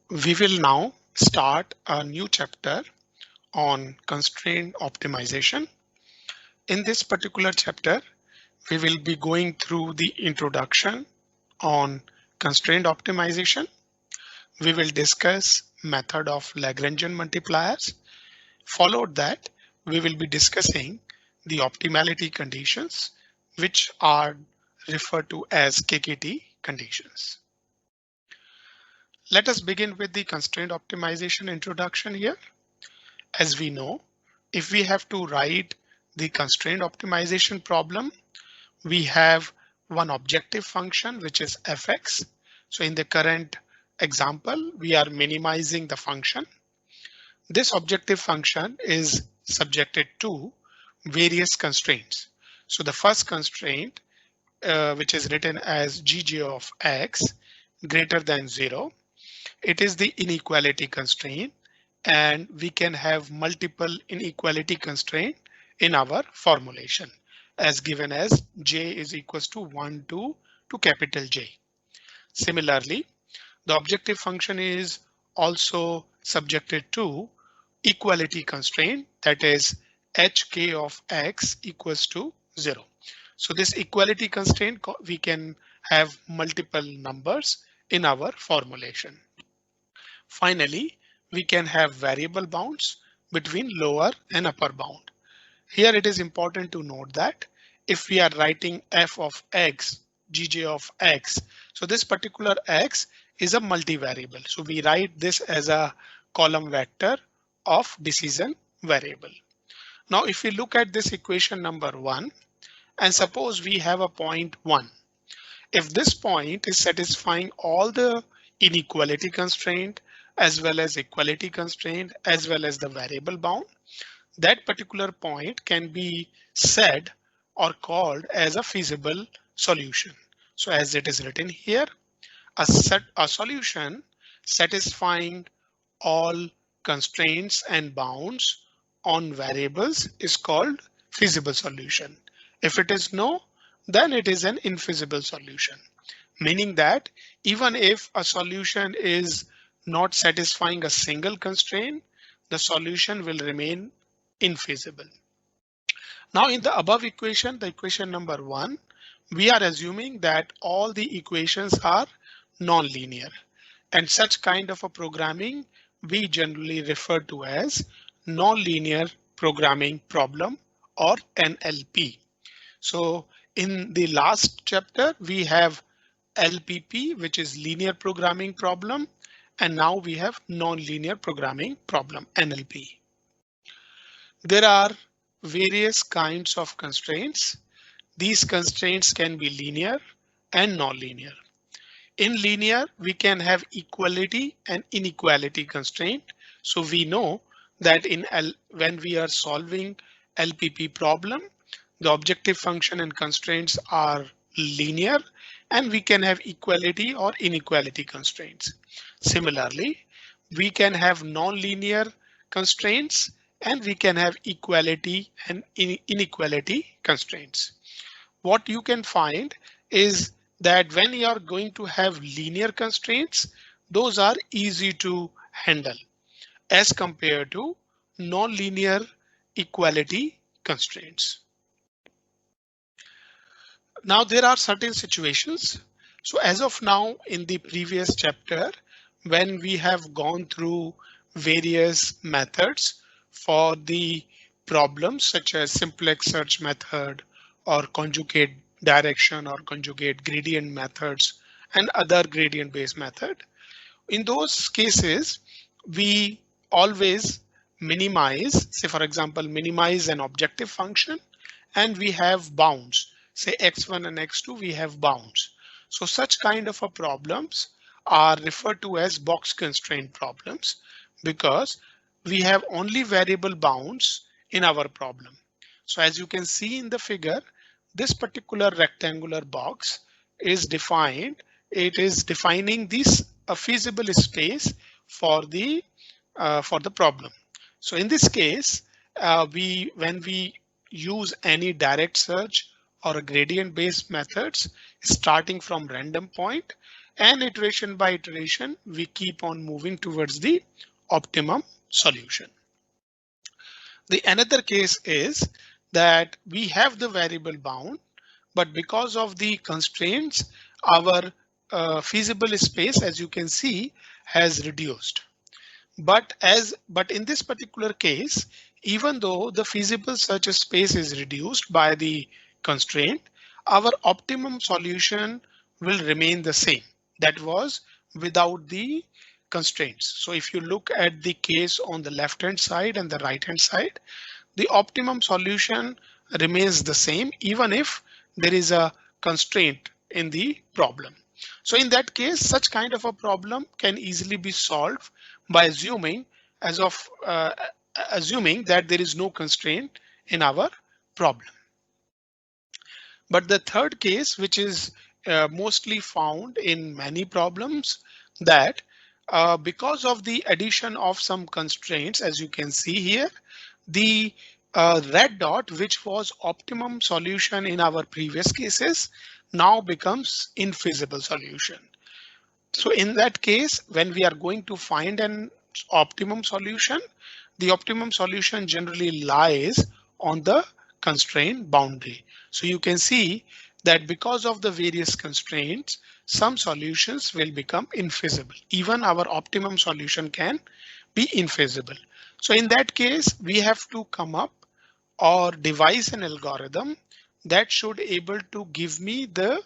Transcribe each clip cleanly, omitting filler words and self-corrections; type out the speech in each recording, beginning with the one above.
We will now start a new chapter on constraint optimization. In this particular chapter, we will be going through the introduction on constraint optimization. We will discuss method of Lagrangian multipliers. Followed that, we will be discussing the optimality conditions, which are referred to as KKT conditions. Let us begin with the constraint optimization introduction here. As we know, if we have to write the constraint optimization problem, we have one objective function, which is fx. So in the current example, we are minimizing the function. This objective function is subjected to various constraints. So the first constraint, which is written as gj of x greater than 0, it is the inequality constraint, and we can have multiple inequality constraint in our formulation as given as j is equals to 1 to capital J. Similarly, the objective function is also subjected to equality constraint, that is hk of x equals to 0. So this equality constraint, we can have multiple numbers in our formulation. Finally, we can have variable bounds between lower and upper bound. Here it is important to note that if we are writing f of x, gj of x, so this particular x is a multivariable. So we write this as a column vector of decision variable. Now, if we look at this equation number 1, and suppose we have a point 1. If this point is satisfying all the inequality constraint as well as equality constraint as well as the variable bound, that particular point can be said or called as a feasible solution. So as it is written here, a solution satisfying all constraints and bounds on variables is called feasible solution. If it is no, then it is an infeasible solution, meaning that even if a solution is not satisfying a single constraint, the solution will remain infeasible. Now in the above equation, the equation number 1, we are assuming that all the equations are non-linear, and such kind of a programming we generally refer to as non-linear programming problem or NLP. So in the last chapter, we have LPP, which is linear programming problem, and now we have non-linear programming problem, NLP. There are various kinds of constraints. These constraints can be linear and non-linear. In linear, we can have equality and inequality constraint. So we know that when we are solving LPP problem, the objective function and constraints are linear, and we can have equality or inequality constraints. Similarly, we can have non-linear constraints, and we can have equality and inequality constraints. What you can find is that when you are going to have linear constraints, those are easy to handle as compared to non-linear equality constraints. Now there are certain situations. So as of now, in the previous chapter, when we have gone through various methods for the problems such as simplex search method or conjugate direction or conjugate gradient methods and other gradient based method, in those cases, we always minimize, say for example, minimize an objective function, and we have bounds, say x1 and x2, we have bounds. So such kind of a problems are referred to as box constraint problems because we have only variable bounds in our problem. So as you can see in the figure, this particular rectangular box is defined. It is defining this a feasible space for the problem. So in this case, when we use any direct search or a gradient based methods starting from random point, and iteration by iteration, we keep on moving towards the optimum solution. The another case is that we have the variable bound, but because of the constraints, our feasible space, as you can see, has reduced. But in this particular case, even though the feasible search space is reduced by the constraint, our optimum solution will remain the same. That was without the constraints. So if you look at the case on the left hand side and the right hand side, the optimum solution remains the same even if there is a constraint in the problem. So in that case, such kind of a problem can easily be solved by assuming that there is no constraint in our problem. But the third case, which is mostly found in many problems, that because of the addition of some constraints, as you can see here, the red dot, which was optimum solution in our previous cases, now becomes infeasible solution. So in that case, when we are going to find an optimum solution, the optimum solution generally lies on the constraint boundary. So you can see that because of the various constraints, some solutions will become infeasible. Even our optimum solution can be infeasible. So in that case, we have to come up or devise an algorithm that should able to give me the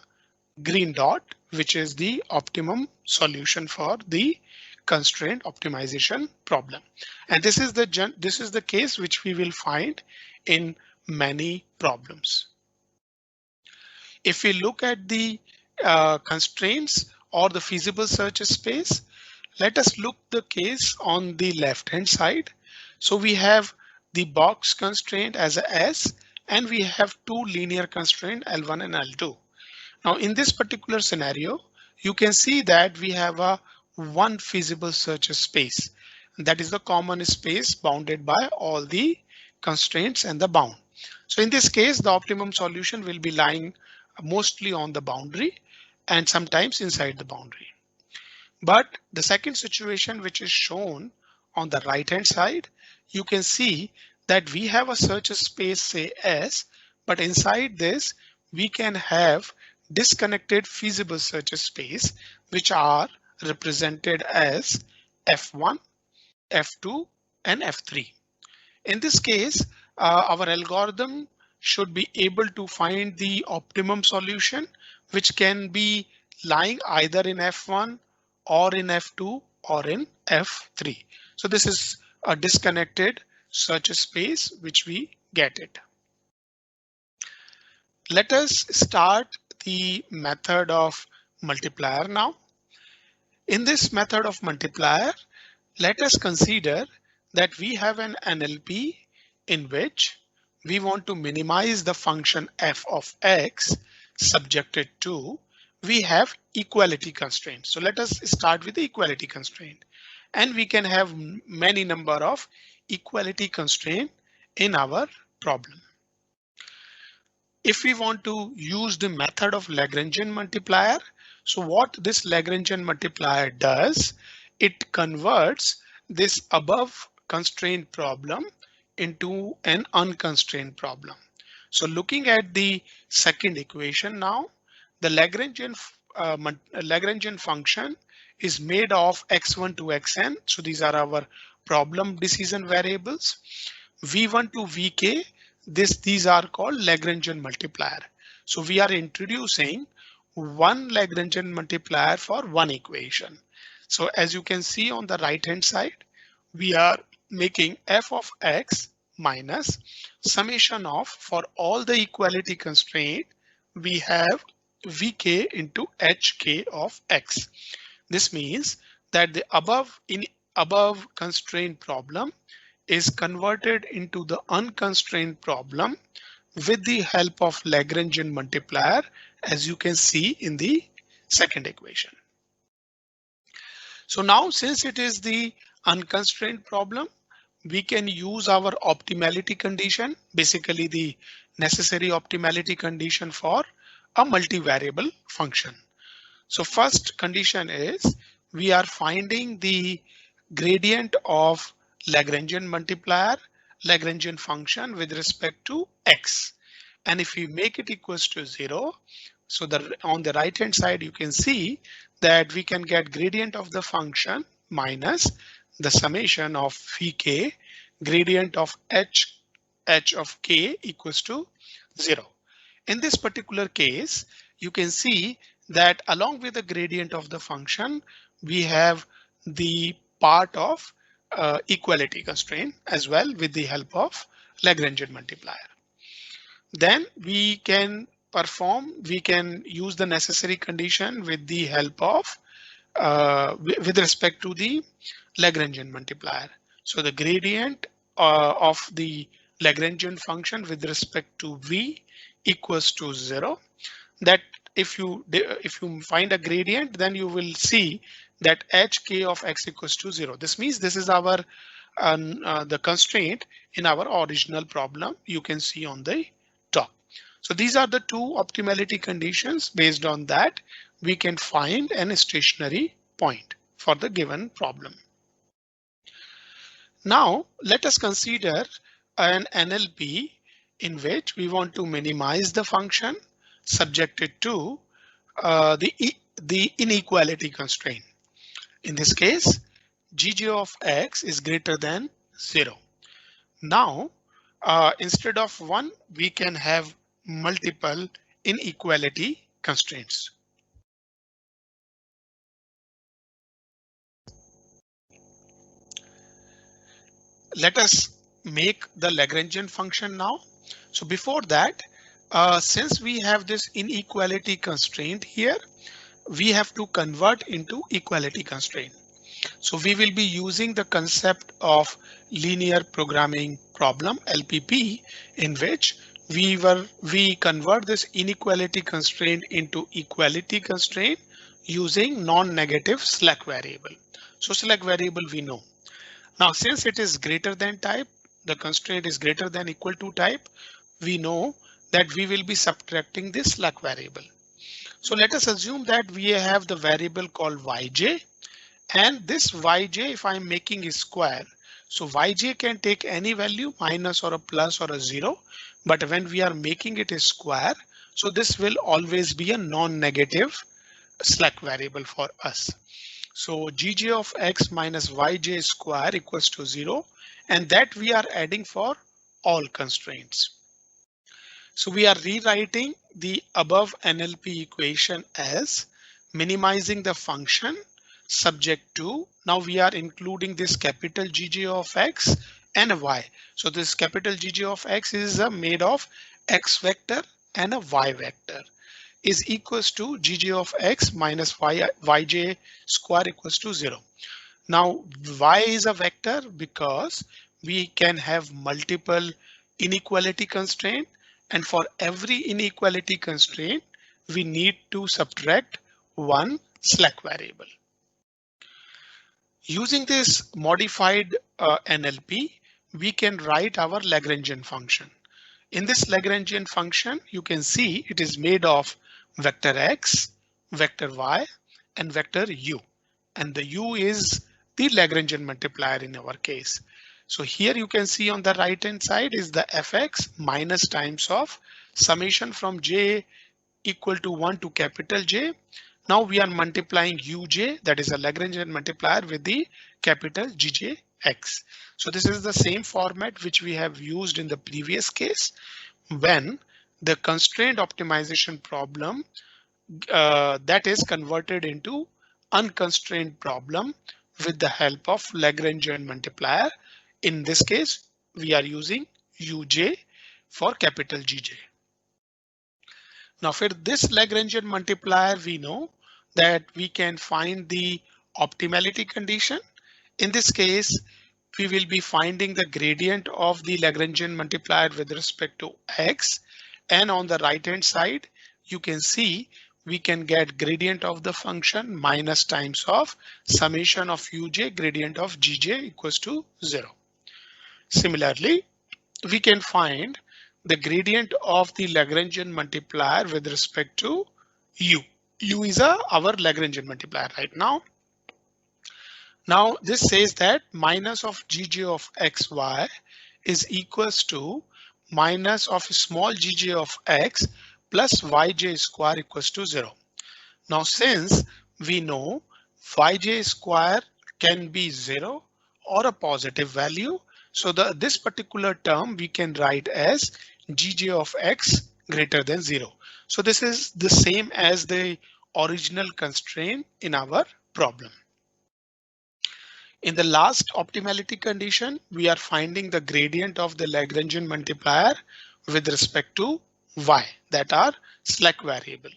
green dot, which is the optimum solution for the constraint optimization problem. And this is the case which we will find in many problems. If we look at the constraints or the feasible search space, let us look the case on the left hand side. So we have the box constraint as a S, and we have two linear constraint L1 and L2. Now in this particular scenario, you can see that we have a one feasible search space. That is the common space bounded by all the constraints and the bound. So in this case, the optimum solution will be lying mostly on the boundary and sometimes inside the boundary. But the second situation, which is shown on the right hand side, you can see that we have a search space, say S, but inside this we can have disconnected feasible search space, which are represented as F1, F2, and F3. In this case, our algorithm should be able to find the optimum solution, which can be lying either in F1 or in F2 or in F3. So this is a disconnected search space which we get it. Let us start the method of multiplier now. In this method of multiplier, let us consider that we have an NLP in which we want to minimize the function f of x subjected to we have equality constraints. So let us start with the equality constraint, and we can have many number of equality constraint in our problem. If we want to use the method of Lagrangian multiplier, so what this Lagrangian multiplier does, it converts this above constraint problem into an unconstrained problem. So looking at the second equation now, the Lagrangian function is made of x1 to xn. So these are our problem decision variables. v1 to vk, these are called Lagrangian multiplier. So we are introducing one Lagrangian multiplier for one equation. So as you can see on the right hand side, we are making f of x minus summation of, for all the equality constraint, we have vk into hk of x. This means that the above constraint problem is converted into the unconstrained problem with the help of Lagrangian multiplier, as you can see in the second equation. So now, since it is the unconstrained problem, we can use our optimality condition, basically the necessary optimality condition for a multivariable function. So first condition is we are finding the gradient of Lagrangian multiplier, Lagrangian function with respect to x. And if we make it equals to 0, so on the right hand side, you can see that we can get gradient of the function minus the summation of Vk, gradient of h of k equals to 0. In this particular case, you can see that along with the gradient of the function, we have the part of equality constraint as well with the help of Lagrangian multiplier. Then we can use the necessary condition with the help of with respect to the Lagrangian multiplier. So the gradient of the Lagrangian function with respect to v equals to 0. That if you find a gradient, then you will see that hk of x equals to 0. This means this is our the constraint in our original problem you can see on the top. So these are the two optimality conditions. Based on that, we can find an stationary point for the given problem. Now let us consider an NLP in which we want to minimize the function subjected to the inequality constraint. In this case, gg of x is greater than 0. Now, instead of 1, we can have multiple inequality constraints. Let us make the Lagrangian function now. So before that, since we have this inequality constraint here, we have to convert into equality constraint. So we will be using the concept of linear programming problem LPP, in which we convert this inequality constraint into equality constraint using non-negative slack variable. So slack variable we know. Now since it is greater than type, the constraint is greater than equal to type, we know that we will be subtracting this slack variable. So let us assume that we have the variable called yj, and this yj, if I'm making a square, so yj can take any value, minus or a plus or a 0, but when we are making it a square, so this will always be a non-negative slack variable for us. So gg of x minus yj square equals to 0, and that we are adding for all constraints. So we are rewriting the above NLP equation as minimizing the function subject to, now we are including this capital gg of x and a y. So this capital gg of x is made of x vector and a y vector, is equals to gg of x minus yj square equals to 0. Now y is a vector because we can have multiple inequality constraint, and for every inequality constraint we need to subtract one slack variable. Using this modified NLP, we can write our Lagrangian function. In this Lagrangian function, you can see it is made of vector x, vector y, and vector u. And the u is the Lagrangian multiplier in our case. So here you can see on the right hand side is the fx minus times of summation from j equal to 1 to capital J. Now we are multiplying uj, that is a Lagrangian multiplier, with the capital GJX. So this is the same format which we have used in the previous case when the constraint optimization problem that is converted into unconstrained problem with the help of Lagrangian multiplier. In this case, we are using uj for capital GJ. Now for this Lagrangian multiplier, we know that we can find the optimality condition. In this case, we will be finding the gradient of the Lagrangian multiplier with respect to x. And on the right hand side, you can see we can get gradient of the function minus times of summation of uj gradient of gj equals to 0. Similarly, we can find the gradient of the Lagrangian multiplier with respect to u. U is our Lagrangian multiplier right now. Now this says that minus of Gj of xy is equals to minus of small gj of x plus yj square equals to 0. Now since we know yj square can be 0 or a positive value, so this particular term we can write as gj of x greater than 0. So this is the same as the original constraint in our problem. In the last optimality condition, we are finding the gradient of the Lagrangian multiplier with respect to y, that are slack variable.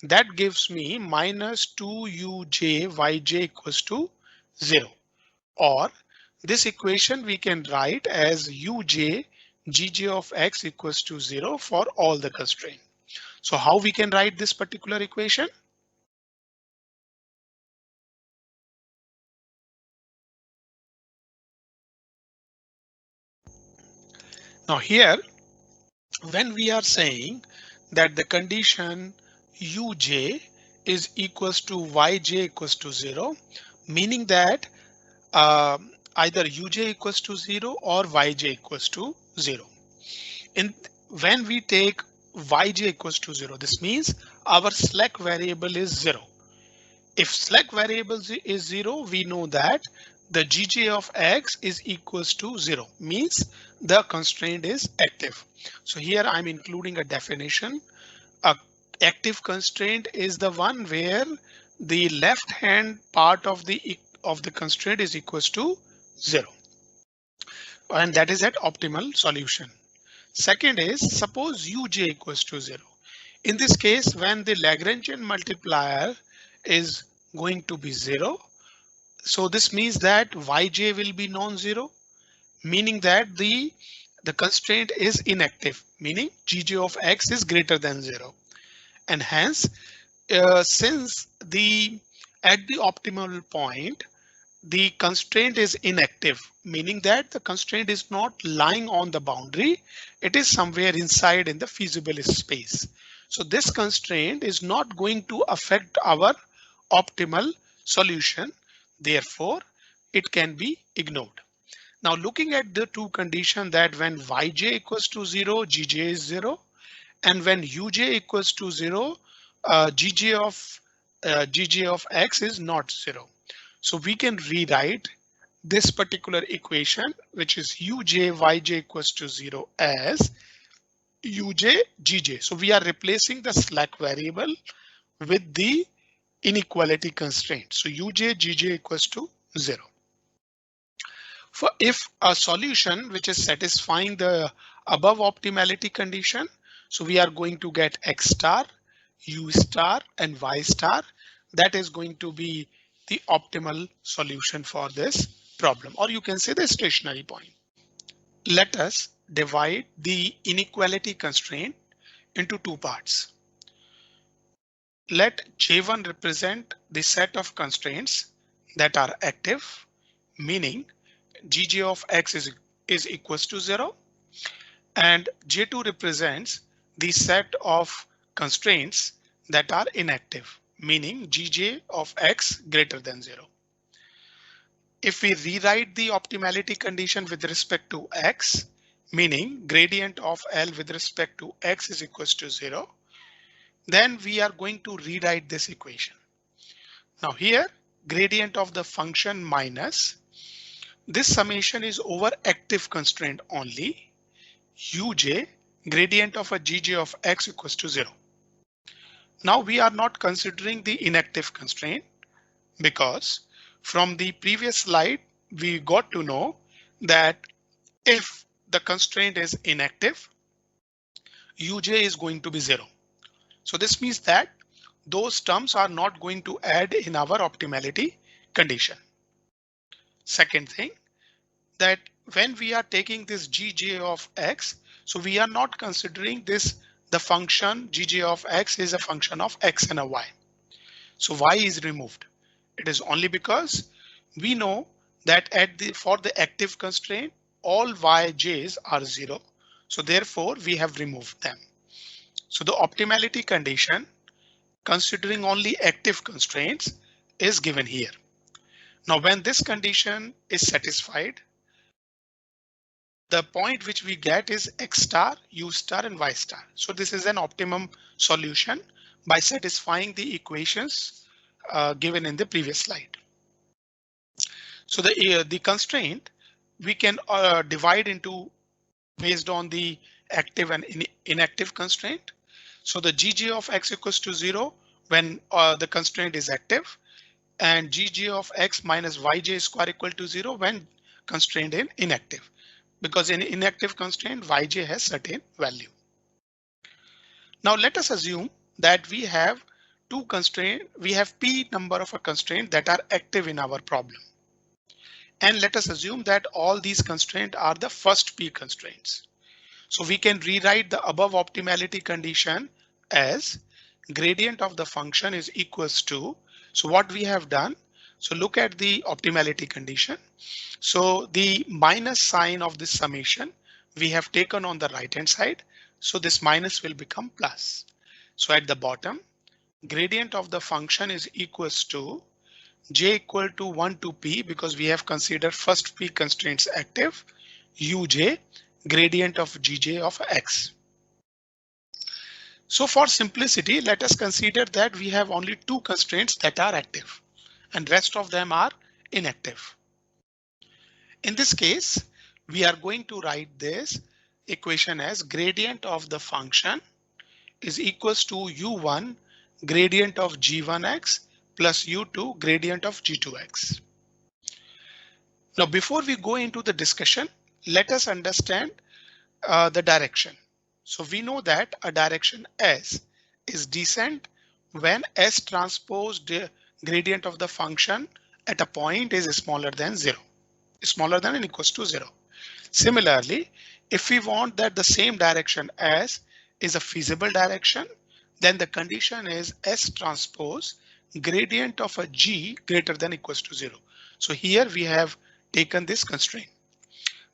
That gives me minus 2uj yj equals to 0. Or this equation we can write as uj gj of x equals to 0 for all the constraints. So how we can write this particular equation? Now here, when we are saying that the condition uj is equals to yj equals to 0, meaning that either uj equals to 0 or yj equals to 0. And when we take yj equals to 0, this means our slack variable is 0. If slack variable is 0, we know that the gj of x is equals to 0, means the constraint is active. So here I'm including a definition. A active constraint is the one where the left hand part of the constraint is equals to 0, and that is at optimal solution. Second is, suppose uj equals to 0. In this case, when the Lagrangian multiplier is going to be 0, so this means that yj will be non-zero, meaning that the constraint is inactive, meaning gj of x is greater than 0. And hence, since at the optimal point, the constraint is inactive, meaning that the constraint is not lying on the boundary, it is somewhere inside in the feasible space. So this constraint is not going to affect our optimal solution. Therefore, it can be ignored. Now looking at the two conditions, that when yj equals to 0, gj is 0, and when uj equals to 0, gj of x is not 0. So we can rewrite this particular equation, which is uj yj equals to 0 as uj gj. So we are replacing the slack variable with the inequality constraint. So uj gj equals to 0. For if a solution which is satisfying the above optimality condition, so we are going to get x star, u star, and y star. That is going to be the optimal solution for this problem, or you can say the stationary point. Let us divide the inequality constraint into two parts. Let J1 represent the set of constraints that are active, meaning gj of x is equals to 0, and J2 represents the set of constraints that are inactive, meaning gj of x greater than 0. If we rewrite the optimality condition with respect to x, meaning gradient of L with respect to x is equals to 0, then we are going to rewrite this equation. Now here, gradient of the function minus, this summation is over active constraint only, uj gradient of a gj of x equals to 0. Now we are not considering the inactive constraint, because from the previous slide, we got to know that if the constraint is inactive, uj is going to be 0. So this means that those terms are not going to add in our optimality condition. Second thing, that when we are taking this gj of x, so we are not considering this, the function gj of x is a function of x and a y. So y is removed. It is only because we know that for the active constraint, all yj's are 0. So therefore we have removed them. So the optimality condition considering only active constraints is given here. Now, when this condition is satisfied, the point which we get is X star, U star, and Y star. So this is an optimum solution by satisfying the equations given in the previous slide. So the constraint we can divide into based on the active and inactive constraint. So the Gg of X equals to 0 when the constraint is active, and Gg of X minus Yj square equal to 0 when constrained in inactive. Because in inactive constraint, Yj has certain value. Now let us assume that we have two constraints. We have P number of a constraint that are active in our problem. And let us assume that all these constraints are the first P constraints. So we can rewrite the above optimality condition as gradient of the function is equals to. So what we have done, so look at the optimality condition. So the minus sign of this summation we have taken on the right hand side. So this minus will become plus. So at the bottom, gradient of the function is equals to j equal to 1 to p because we have considered first p constraints active, uj gradient of gj of x. So for simplicity, let us consider that we have only two constraints that are active and rest of them are inactive. In this case, we are going to write this equation as gradient of the function is equals to u1 gradient of g1x plus u2 gradient of g2x. Now, before we go into the discussion, let us understand the direction. So we know that a direction S is descent when S transpose the gradient of the function at a point is smaller than 0, smaller than and equals to 0. Similarly, if we want that the same direction S is a feasible direction, then the condition is S transpose gradient of a G greater than equals to 0. So here we have taken this constraint.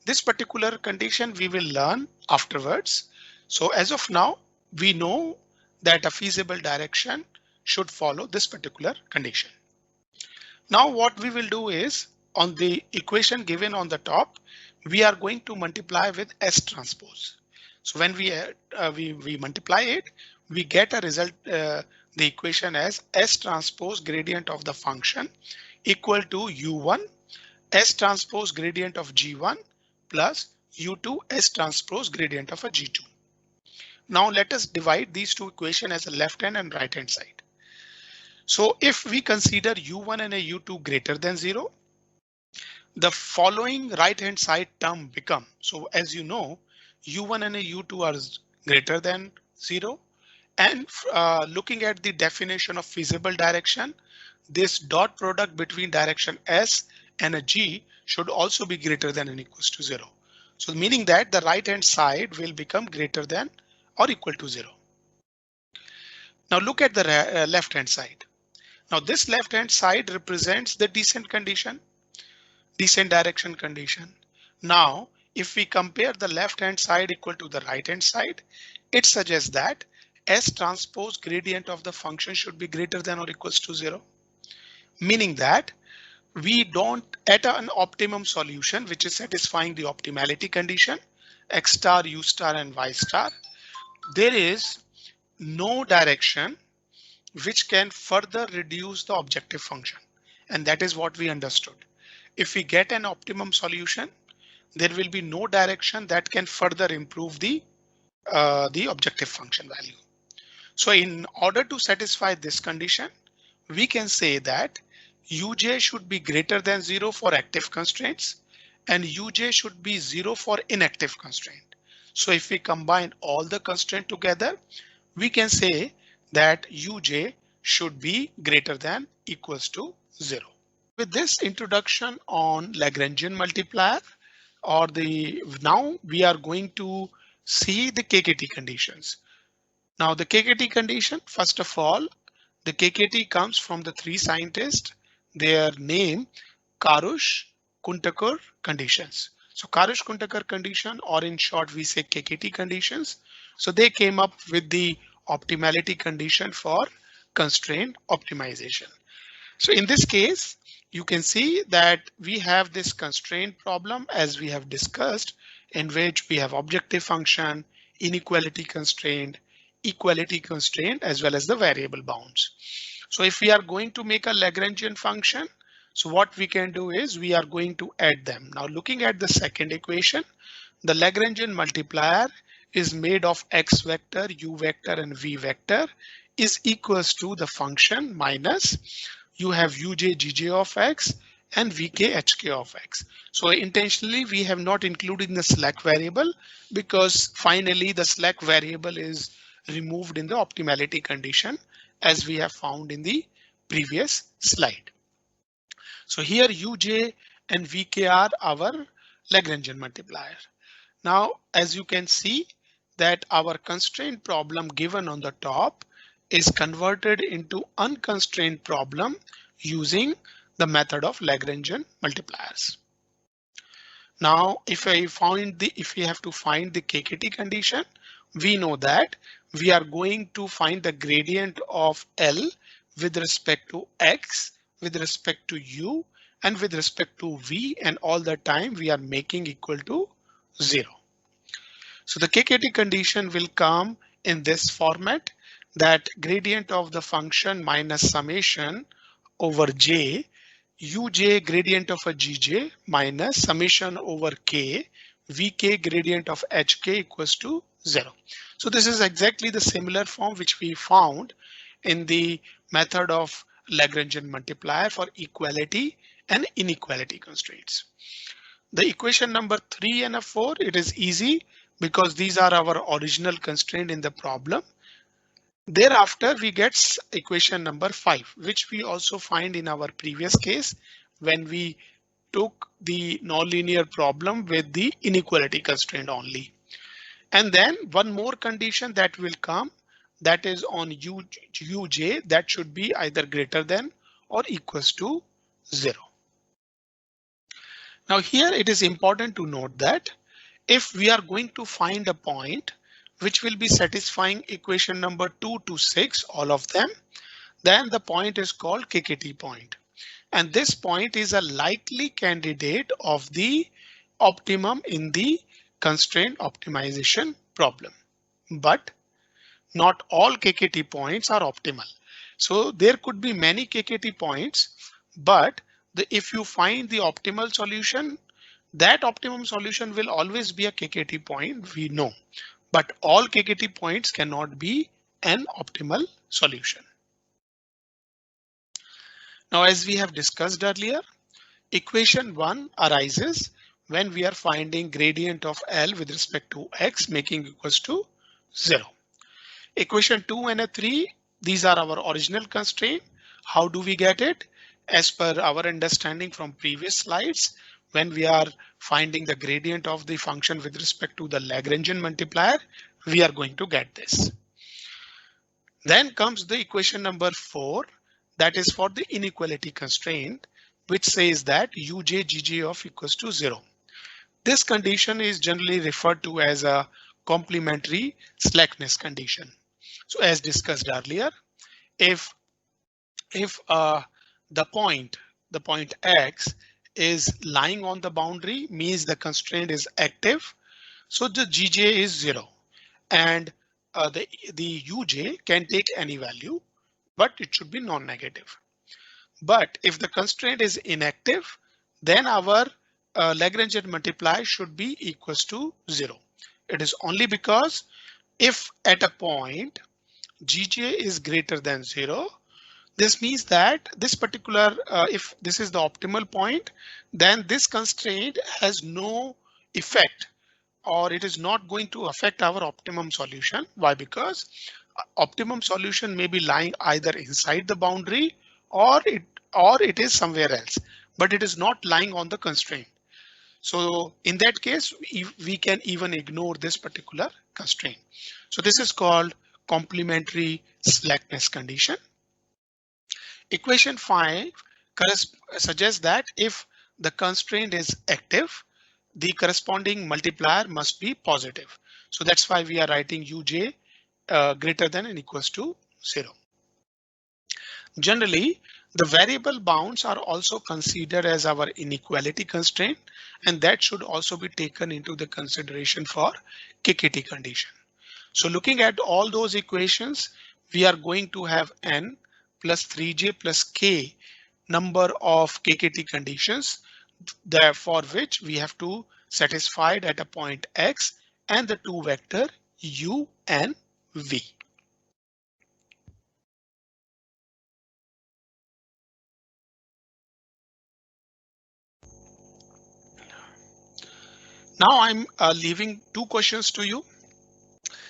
This particular condition we will learn afterwards. So as of now, we know that a feasible direction should follow this particular condition. Now what we will do is on the equation given on the top, we are going to multiply with S transpose. So when we multiply it, we get a result, the equation as S transpose gradient of the function equal to U1 S transpose gradient of G1 plus U2 S transpose gradient of a G2. Now let us divide these two equations as a left hand and right hand side. So if we consider U1 and a U2 greater than 0, the following right hand side term become. So as you know, U1 and a U2 are greater than 0. And looking at the definition of feasible direction, this dot product between direction S and a G should also be greater than and equals to 0. So meaning that the right hand side will become greater than or equal to 0. Now look at the left hand side. Now this left hand side represents the descent condition, descent direction condition. Now if we compare the left hand side equal to the right hand side, it suggests that S transpose gradient of the function should be greater than or equals to 0. Meaning that we don't at an optimum solution which is satisfying the optimality condition X star, U star and Y star. There is no direction which can further reduce the objective function. And that is what we understood. If we get an optimum solution, there will be no direction that can further improve the objective function value. So in order to satisfy this condition, we can say that Uj should be greater than 0 for active constraints and Uj should be 0 for inactive constraint. So if we combine all the constraints together, we can say that Uj should be greater than equals to 0. With this introduction on Lagrangian multiplier now we are going to see the KKT conditions. Now the KKT condition, first of all, the KKT comes from the three scientists, their name Karush Kuntakar conditions. So Karush Kuntakar condition, or in short we say KKT conditions. So they came up with the optimality condition for constraint optimization. So in this case, you can see that we have this constraint problem as we have discussed, in which we have objective function, inequality constraint, equality constraint, as well as the variable bounds. So if we are going to make a Lagrangian function, so what we can do is we are going to add them. Now looking at the second equation, the Lagrangian multiplier is made of x vector, u vector, and v vector is equals to the function minus you have uj gj of x and vk hk of x. So intentionally we have not included the slack variable because finally the slack variable is removed in the optimality condition as we have found in the previous slide. So here uj and vk are our Lagrangian multiplier. Now, as you can see that our constraint problem given on the top is converted into unconstrained problem using the method of Lagrangian multipliers. Now, if we have to find the KKT condition, we know that we are going to find the gradient of L with respect to X, with respect to U, and with respect to V, and all the time we are making equal to 0. So the KKT condition will come in this format, that gradient of the function minus summation over j, uj gradient of a gj minus summation over k, vk gradient of hk equals to 0. So this is exactly the similar form which we found in the method of Lagrangian multiplier for equality and inequality constraints. The equation number 3 and 4, it is easy because these are our original constraint in the problem. Thereafter, we get equation number 5, which we also find in our previous case when we took the nonlinear problem with the inequality constraint only. And then one more condition that will come, that is on uj, that should be either greater than or equals to 0. Now here it is important to note that if we are going to find a point which will be satisfying equation number 2 to 6, all of them, then the point is called KKT point. And this point is a likely candidate of the optimum in the constraint optimization problem. But not all KKT points are optimal. So there could be many KKT points, but if you find the optimal solution, that optimum solution will always be a KKT point, we know, but all KKT points cannot be an optimal solution. Now, as we have discussed earlier, equation 1 arises when we are finding gradient of L with respect to X making equals to 0. Equation 2 and 3, these are our original constraint. How do we get it? As per our understanding from previous slides, when we are finding the gradient of the function with respect to the Lagrangian multiplier, we are going to get this. Then comes the equation number 4, that is for the inequality constraint, which says that uj gj of equals to 0. This condition is generally referred to as a complementary slackness condition. So as discussed earlier, if the point X is lying on the boundary, means the constraint is active. So the GJ is 0 and the UJ can take any value, but it should be non-negative. But if the constraint is inactive, then our Lagrangian multiplier should be equals to 0. It is only because if at a point GJ is greater than 0, this means that this particular, if this is the optimal point, then this constraint has no effect, or it is not going to affect our optimum solution. Why? Because optimum solution may be lying either inside the boundary or it is somewhere else, but it is not lying on the constraint. So in that case, we can even ignore this particular constraint. So this is called complementary slackness condition. Equation 5 suggests that if the constraint is active, the corresponding multiplier must be positive. So that's why we are writing uj greater than and equals to 0. Generally, the variable bounds are also considered as our inequality constraint, and that should also be taken into the consideration for KKT condition. So looking at all those equations, we are going to have n plus 3j plus k number of KKT conditions for which we have to satisfy at a point x and the two vector u and v. Now I'm leaving two questions to you.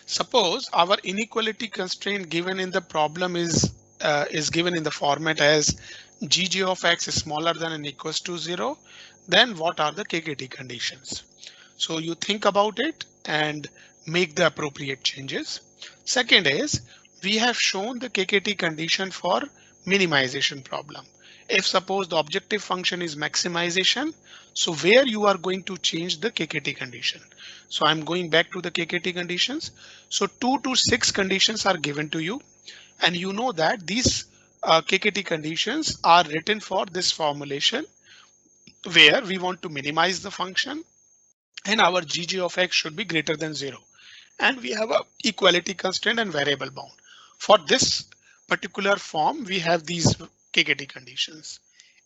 Suppose our inequality constraint given in the problem is given in the format as gj of x is smaller than or equals to 0. Then what are the KKT conditions? So you think about it and make the appropriate changes. Second is we have shown the KKT condition for minimization problem. If suppose the objective function is maximization, so where you are going to change the KKT condition. So I'm going back to the KKT conditions. So 2 to 6 conditions are given to you, and you know that these KKT conditions are written for this formulation where we want to minimize the function and our gj of x should be greater than 0. And we have a equality constraint and variable bound. For this particular form, we have these KKT conditions.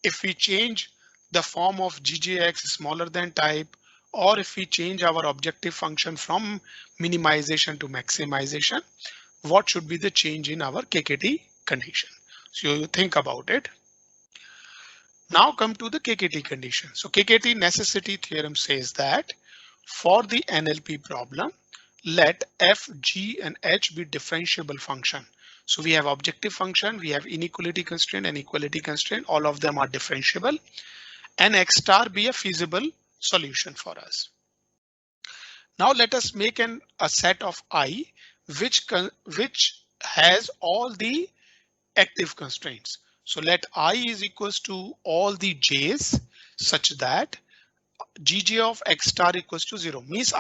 If we change the form of GJX smaller than type, or if we change our objective function from minimization to maximization, what should be the change in our KKT condition? So you think about it. Now come to the KKT condition. So KKT necessity theorem says that for the NLP problem, let f, g, and h be differentiable function. So we have objective function, we have inequality constraint and equality constraint. All of them are differentiable, and x star be a feasible solution for us. Now let us make a set of I which has all the active constraints. So let I is equals to all the j's such that gj of x star equals to 0 means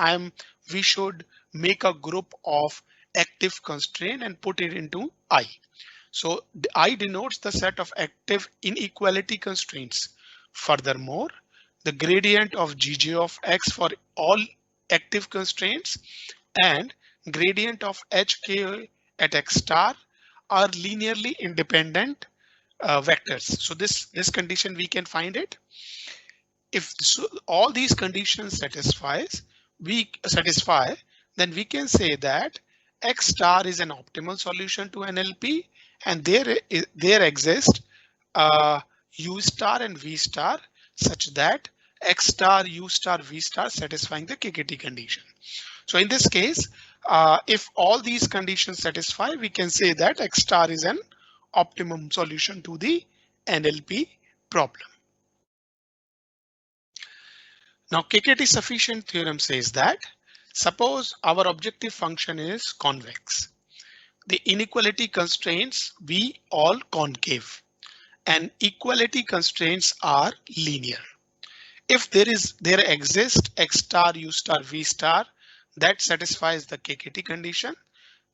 we should make a group of active constraint and put it into I. So I denotes the set of active inequality constraints. Furthermore, the gradient of gj of x for all active constraints and gradient of hk at x star are linearly independent vectors. So this condition we can find it. If all these conditions satisfy, then we can say that x star is an optimal solution to NLP, and there exist u star and v star such that x star, u star, v star satisfying the KKT condition. So in this case, if all these conditions satisfy, we can say that x star is an optimum solution to the NLP problem. Now KKT sufficient theorem says that suppose our objective function is convex. The inequality constraints be all concave and equality constraints are linear. If there exists x star, u star, v star that satisfies the KKT condition,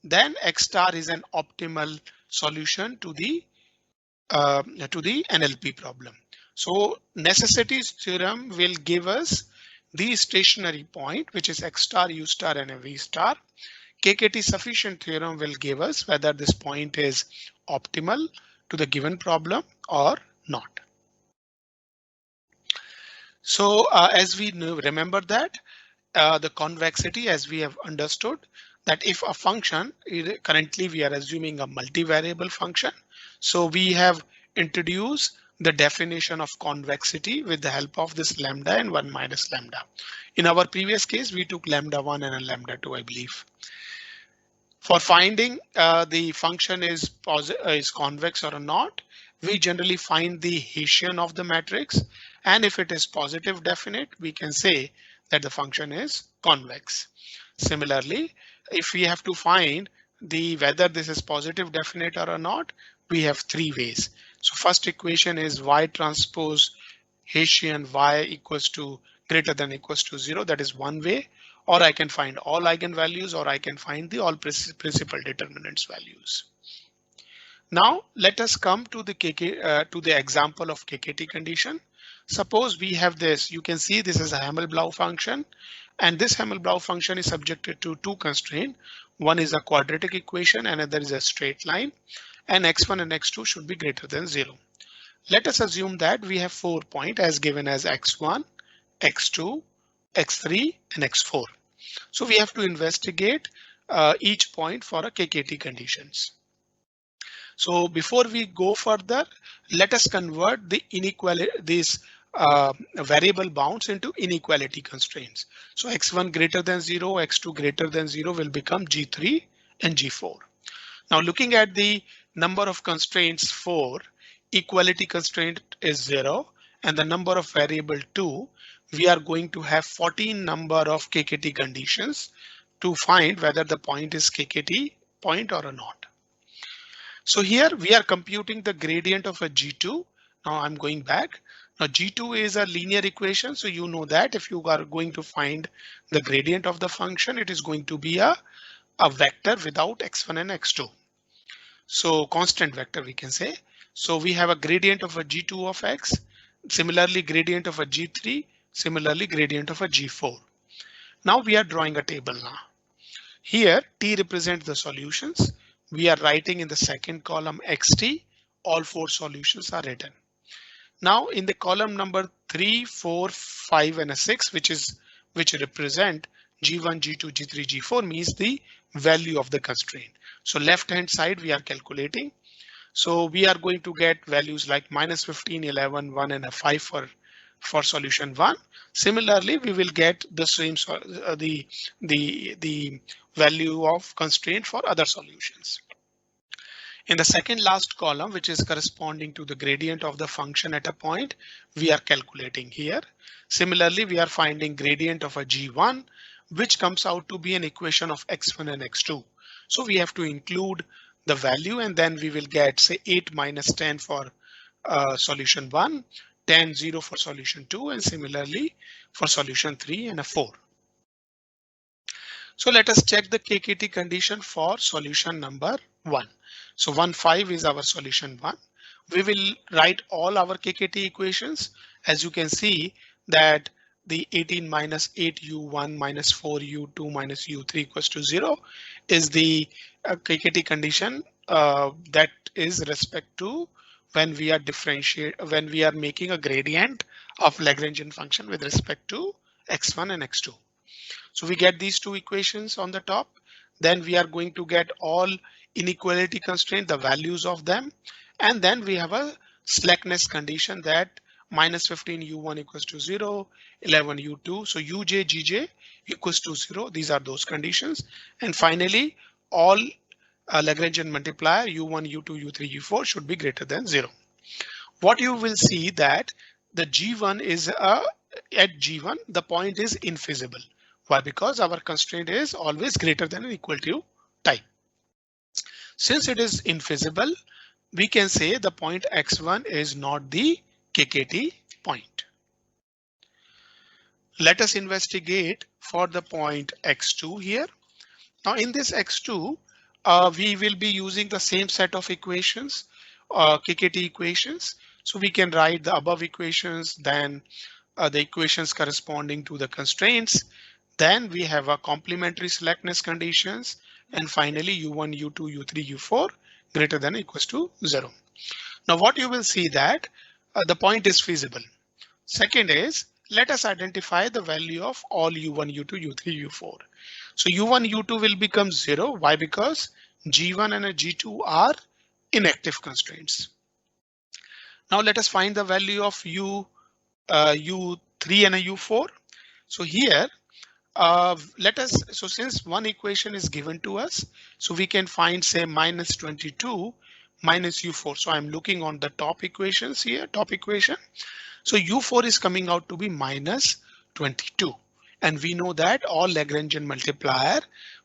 then x star is an optimal solution to the NLP problem. So necessities theorem will give us the stationary point, which is x star, u star, and a v star. KKT sufficient theorem will give us whether this point is optimal to the given problem or not. So as we remember that the convexity, as we have understood that if a function currently we are assuming a multivariable function. So we have introduced the definition of convexity with the help of this lambda and 1 minus lambda. In our previous case, we took lambda 1 and a lambda 2, I believe. For finding the function is convex or not, we generally find the Hessian of the matrix. And if it is positive definite, we can say that the function is convex. Similarly, if we have to find whether this is positive definite or not, we have three ways. So first equation is y transpose Hessian y equals to greater than equals to 0. That is one way. Or I can find all eigenvalues, or I can find the all principal determinants values. Now let us come to the to the example of KKT condition. Suppose we have this, you can see this is a Hamel-Blau function, and this Hamel-Blau function is subjected to two constraints. One is a quadratic equation and another is a straight line, and x1 and x2 should be greater than 0. Let us assume that we have 4 points as given as x1, x2, x3 and x4. So we have to investigate each point for a KKT conditions. So before we go further, let us convert the inequality, these variable bounds into inequality constraints. So x1 greater than 0, x2 greater than 0 will become G3 and G4. Now looking at the number of constraints 4, equality constraint is 0, and the number of variable 2, we are going to have 14 number of KKT conditions to find whether the point is KKT point or not. So here we are computing the gradient of a G2. Now I'm going back. Now G2 is a linear equation. So you know that if you are going to find the gradient of the function, it is going to be a vector without x1 and x2. So constant vector we can say. So we have a gradient of a G2 of x, similarly gradient of a G3, similarly gradient of a G4. Now we are drawing a table now. Here T represents the solutions. We are writing in the second column xt, all 4 solutions are written. Now in the column number 3, 4, 5 and a 6, which represent G1, G2, G3, G4 means the value of the constraint. So left hand side we are calculating. So we are going to get values like -15, 11, 1 and a 5 for solution 1. Similarly, we will get the same the value of constraint for other solutions. In the second last column, which is corresponding to the gradient of the function at a point, we are calculating here. Similarly, we are finding gradient of a G1, which comes out to be an equation of x1 and x2. So we have to include the value and then we will get say 8 minus 10 for solution 1, 10, 0 for solution 2, and similarly for solution 3 and a 4. So let us check the KKT condition for solution number 1. So 1, 5 is our solution 1. We will write all our KKT equations. As you can see that the 18 minus 8u1 minus 4u2 minus u3 equals to 0 is the KKT condition that is respect to when we are making a gradient of Lagrangian function with respect to x1 and x2. So we get these two equations on the top. Then we are going to get all inequality constraint, the values of them. And then we have a slackness condition that -15 u1 equals to 0, 11 u2. So uj, gj equals to 0. These are those conditions. And finally, all Lagrangian multiplier u1, u2, u3, u4 should be greater than 0. What you will see that the G1 is at G1, the point is infeasible. Why? Because our constraint is always greater than or equal to type. Since it is infeasible, we can say the point x1 is not the KKT point. Let us investigate for the point x2 here. Now in this x2, we will be using the same set of equations, KKT equations. So we can write the above equations, then the equations corresponding to the constraints. Then we have a complementary slackness conditions, and finally u1, u2, u3, u4 greater than or equals to 0. Now what you will see that the point is feasible. Second is, let us identify the value of all u1, u2, u3, u4. So u1, u2 will become 0. Why? Because G1 and a G2 are inactive constraints. Now let us find the value of u3 and a u4. So here so since one equation is given to us, so we can find say -22 minus u4. So I'm looking on the top equations here, top equation. So u4 is coming out to be -22. And we know that all Lagrangian multiplier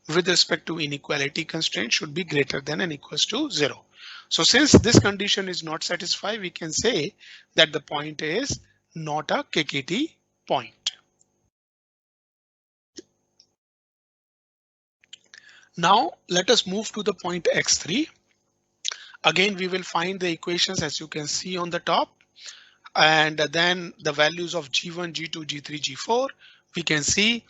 with respect to inequality constraint should be greater than or equals to 0. So since this condition is not satisfied, we can say that the point is not a KKT point. Now let us move to the point x3. Again, we will find the equations as you can see on the top, and then the values of G1, G2, G3, G4. We can see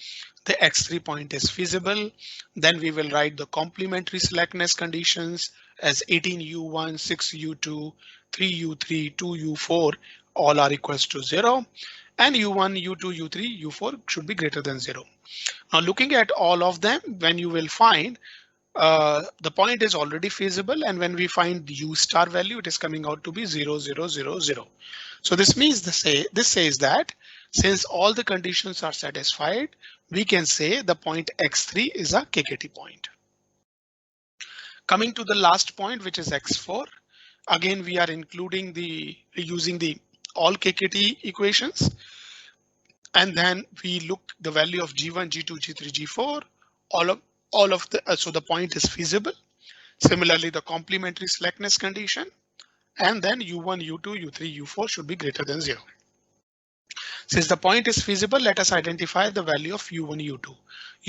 the X3 point is feasible. Then we will write the complementary slackness conditions as 18U1, 6U2, 3U3, 2U4, all are equals to 0. And U1, U2, U3, U4 should be greater than 0. Now looking at all of them, when you will find the point is already feasible, and when we find the U star value, it is coming out to be 0, 0, 0, 0. So this means this says that since all the conditions are satisfied, we can say the point X3 is a KKT point. Coming to the last point, which is X4. Again, we are using the all KKT equations. And then we look the value of G1, G2, G3, G4, so the point is feasible. Similarly, the complementary slackness condition, and then U1, U2, U3, U4 should be greater than 0. Since the point is feasible, let us identify the value of U1, U2,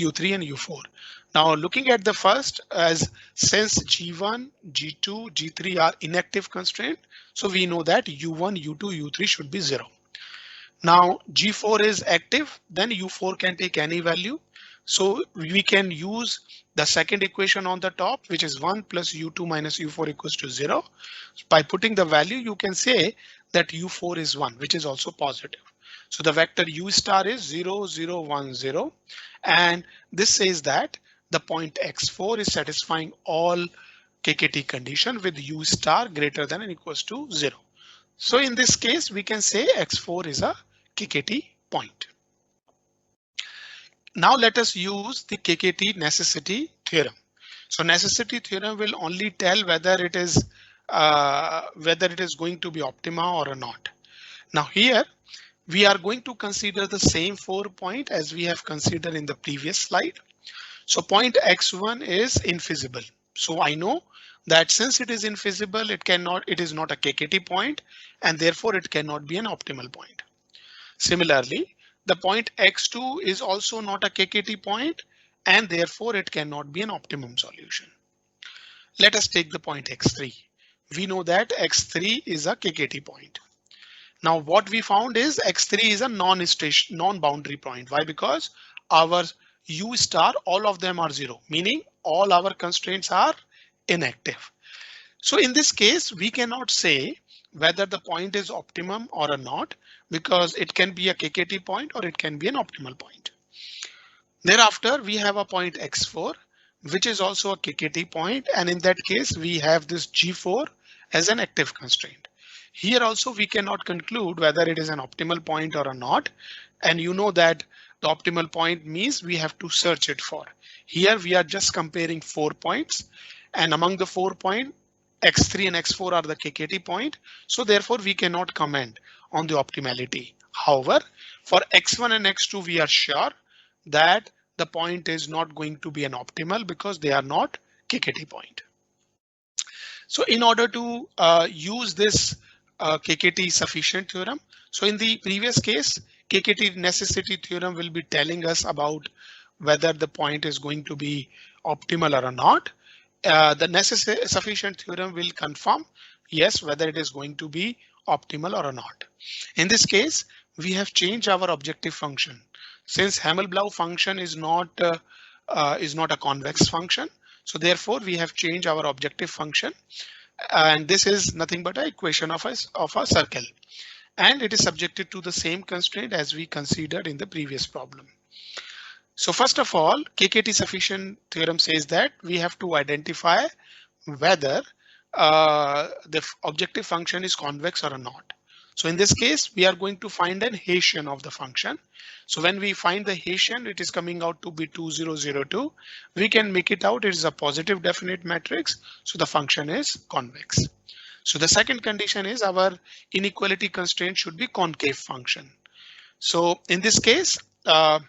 U3, and U4. Now looking at the first, as since G1, G2, G3 are inactive constraint, so we know that U1, U2, U3 should be 0. Now G4 is active, then U4 can take any value. So we can use the second equation on the top, which is 1 plus U2 minus U4 equals to 0. By putting the value, you can say that U4 is 1, which is also positive. So the vector U star is 0, 0, 1, 0. And this says that the point X4 is satisfying all KKT condition with U star greater than or equals to 0. So in this case, we can say X4 is a KKT point. Now let us use the KKT necessity theorem. So necessity theorem will only tell whether it is going to be optima or not. Now here we are going to consider the same 4 point as we have considered in the previous slide. So point X1 is infeasible. So I know that since it is infeasible, it is not a KKT point, and therefore it cannot be an optimal point. Similarly, the point X2 is also not a KKT point, and therefore it cannot be an optimum solution. Let us take the point X3. We know that X3 is a KKT point. Now what we found is X3 is a non-boundary point. Why? Because our U star, all of them are 0, meaning all our constraints are inactive. So in this case, we cannot say whether the point is optimum or not, because it can be a KKT point or it can be an optimal point. Thereafter, we have a point X4, which is also a KKT point. And in that case, we have this G4 as an active constraint. Here also, we cannot conclude whether it is an optimal point or not. And you know that the optimal point means we have to search it for. Here we are just comparing 4 points, and among the 4 points, X3 and X4 are the KKT point. So therefore we cannot comment on the optimality. However, for X1 and X2, we are sure that the point is not going to be an optimal because they are not KKT point. So in order to use this KKT sufficient theorem, so in the previous case, KKT necessity theorem will be telling us about whether the point is going to be optimal or not. The necessary sufficient theorem will confirm, yes, whether it is going to be optimal or not. In this case, we have changed our objective function. Since Hamel-Blau function is not a convex function, so therefore we have changed our objective function, and this is nothing but an equation of a circle, and it is subjected to the same constraint as we considered in the previous problem. So first of all, KKT sufficient theorem says that we have to identify whether the objective function is convex or not. So in this case, we are going to find an Hessian of the function. So when we find the Hessian, it is coming out to be 2002. We can make it out. It is a positive definite matrix. So the function is convex. So the second condition is our inequality constraint should be concave function. So in this case, let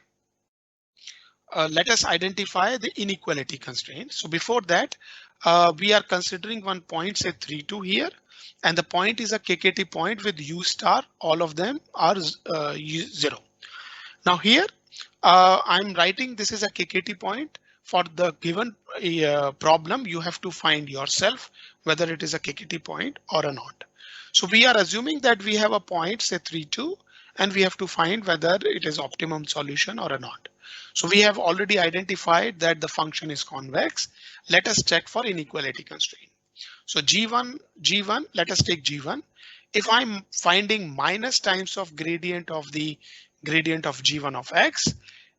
us identify the inequality constraint. So before that, we are considering one point, say 3, 2 here, and the point is a KKT point with U star. All of them are 0. Now here, I'm writing this is a KKT point. For the given problem, you have to find yourself whether it is a KKT point or a not. So we are assuming that we have a point, say 3, 2, and we have to find whether it is optimum solution or a not. So we have already identified that the function is convex. Let us check for inequality constraint. So G1, let us take G1. If I'm finding minus times of gradient of the gradient of G1 of X,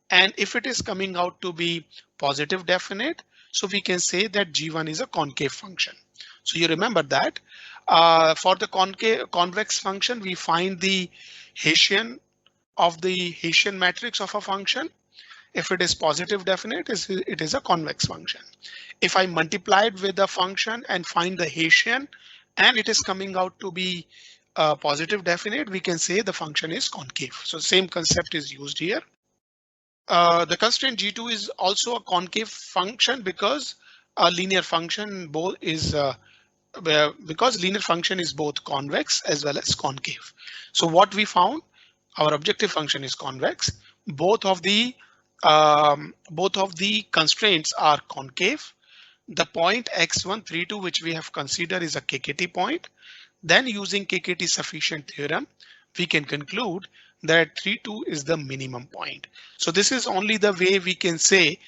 and if it is coming out to be positive definite, so we can say that G1 is a concave function. So you remember that for the convex function, we find the Hessian of the Hessian matrix of a function. If it is positive definite, it is a convex function. If I multiply it with a function and find the Hessian and it is coming out to be positive definite, we can say the function is concave. So same concept is used here. The constraint G2 is also a concave function because a linear function both is because linear function is both convex as well as concave. So what we found, our objective function is convex. Both of the constraints are concave. The point x132 which we have considered is a KKT point. Then using KKT sufficient theorem, we can conclude that 32 is the minimum point. So this is only the way we can say